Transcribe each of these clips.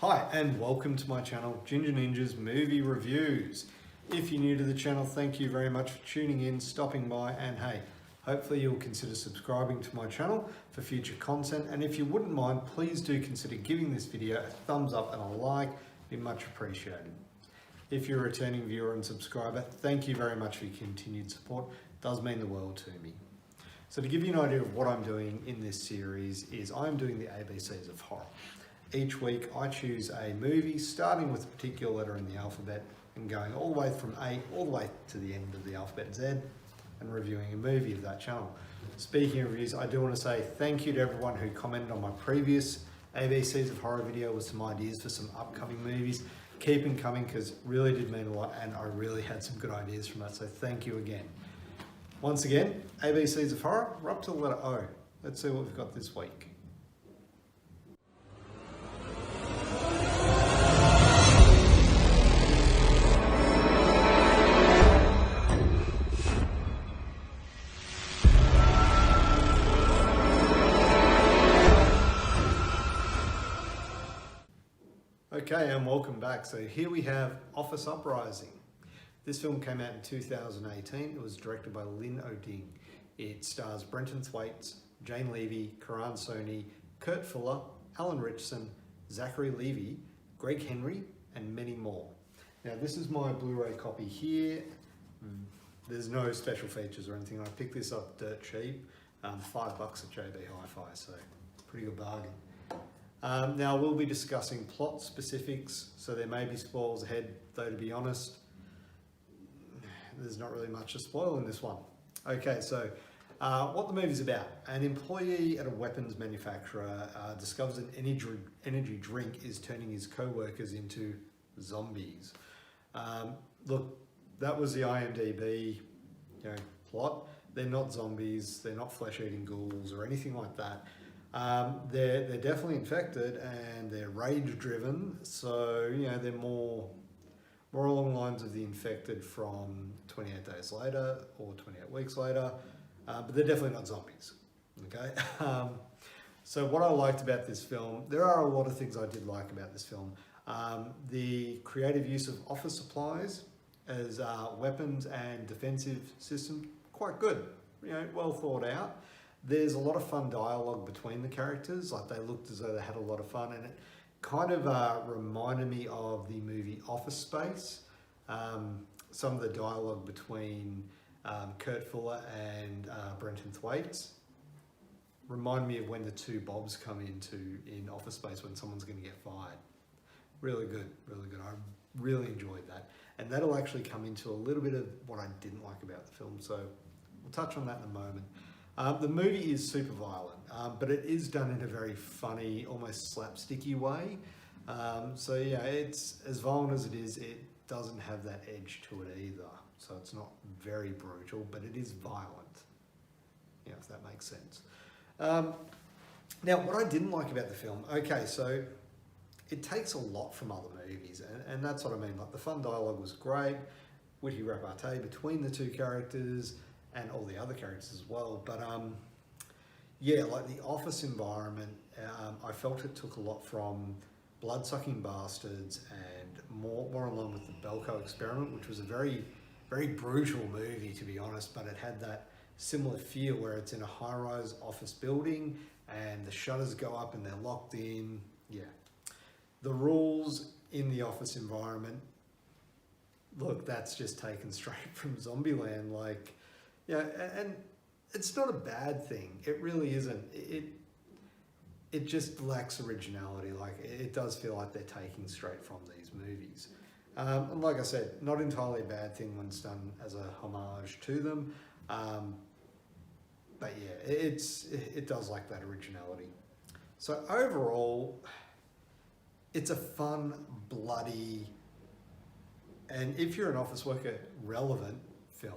Hi and welcome to my channel, Ginger Ninja's Movie Reviews. If you're new to the channel, thank you very much for tuning in, stopping by, and hey, hopefully you'll consider subscribing to my channel for future content. And if you wouldn't mind, please do consider giving this video a thumbs up and a like, it'd be much appreciated. If you're a returning viewer and subscriber, thank you very much for your continued support. It does mean the world to me. So to give you an idea of what I'm doing in this series is I'm doing the ABCs of horror. Each week I choose a movie starting with a particular letter in the alphabet and going all the way from A all the way to the end of the alphabet Z and reviewing a movie of that channel. Speaking of reviews, I do want to say thank you to everyone who commented on my previous ABCs of horror video with some ideas for some upcoming movies. Keep them coming because it really did mean a lot and I really had some good ideas from that, so thank you again. Once again, ABCs of horror, we're up to the letter O. Let's see what we've got this week. Okay, and welcome back. So here we have Office Uprising. This film came out in 2018. It was directed by Lynn. It stars Brenton Thwaites, Jane Levy, Karan Soni, Kurt Fuller, Alan Richardson, Zachary Levy, Greg Henry, and many more. Now this is my Blu-ray copy here. There's no special features or anything. I picked this up dirt cheap, $5 at JB Hi-Fi, so pretty good bargain. Now we'll be discussing plot specifics, so there may be spoilers ahead, though to be honest, there's not really much to spoil in this one. Okay, so what the movie's about. An employee at a weapons manufacturer discovers an energy drink is turning his co-workers into zombies. Look, that was the IMDb plot. They're not zombies, they're not flesh-eating ghouls or anything like that. They're definitely infected and they're rage-driven, so they're more along the lines of the infected from 28 days later or 28 weeks later, but they're definitely not zombies. Okay. So what I liked about this film, there are a lot of things I did like about this film. The creative use of office supplies as weapons and defensive system, quite good. Well thought out. There's a lot of fun dialogue between the characters, like they looked as though they had a lot of fun, and it kind of reminded me of the movie Office Space. Some of the dialogue between Kurt Fuller and Brenton Thwaites remind me of when the two Bobs come in Office Space when someone's going to get fired. Really good, really good. I really enjoyed that. And that'll actually come into a little bit of what I didn't like about the film, so we'll touch on that in a moment. The movie is super violent, but it is done in a very funny, almost slapsticky way. So yeah, it's as violent as it is, it doesn't have that edge to it either. So it's not very brutal, but it is violent, if that makes sense. Now, what I didn't like about the film, okay, so it takes a lot from other movies, and that's what I mean. Like the fun dialogue was great, witty repartee between the two characters, and all the other characters as well, but yeah, like the office environment, I felt it took a lot from Bloodsucking Bastards and more along with the Belko Experiment, which was a very, very brutal movie to be honest, but it had that similar feel where it's in a high-rise office building and the shutters go up and they're locked in. Yeah, the rules in the office environment, look, that's just taken straight from Zombieland, like. Yeah, and it's not a bad thing. It really isn't. It just lacks originality. Like it does feel like they're taking straight from these movies. And like I said, not entirely a bad thing when it's done as a homage to them. But yeah, it does lack that originality. So overall, it's a fun, bloody, and if you're an office worker, relevant film.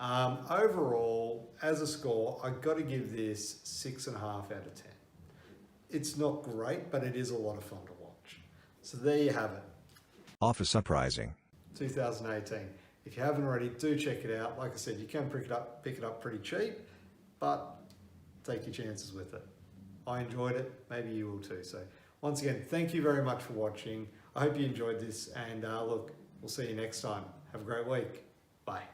Overall, as a score, I got to give this 6.5 out of 10. It's not great, but it is a lot of fun to watch. So there you have it. Office Uprising 2018. If you haven't already, do check it out. Like I said, you can pick it up pretty cheap, but take your chances with it. I enjoyed it. Maybe you will too. So Once again, thank you very much for watching. I hope you enjoyed this, and look, we'll see you next time. Have a great week. Bye.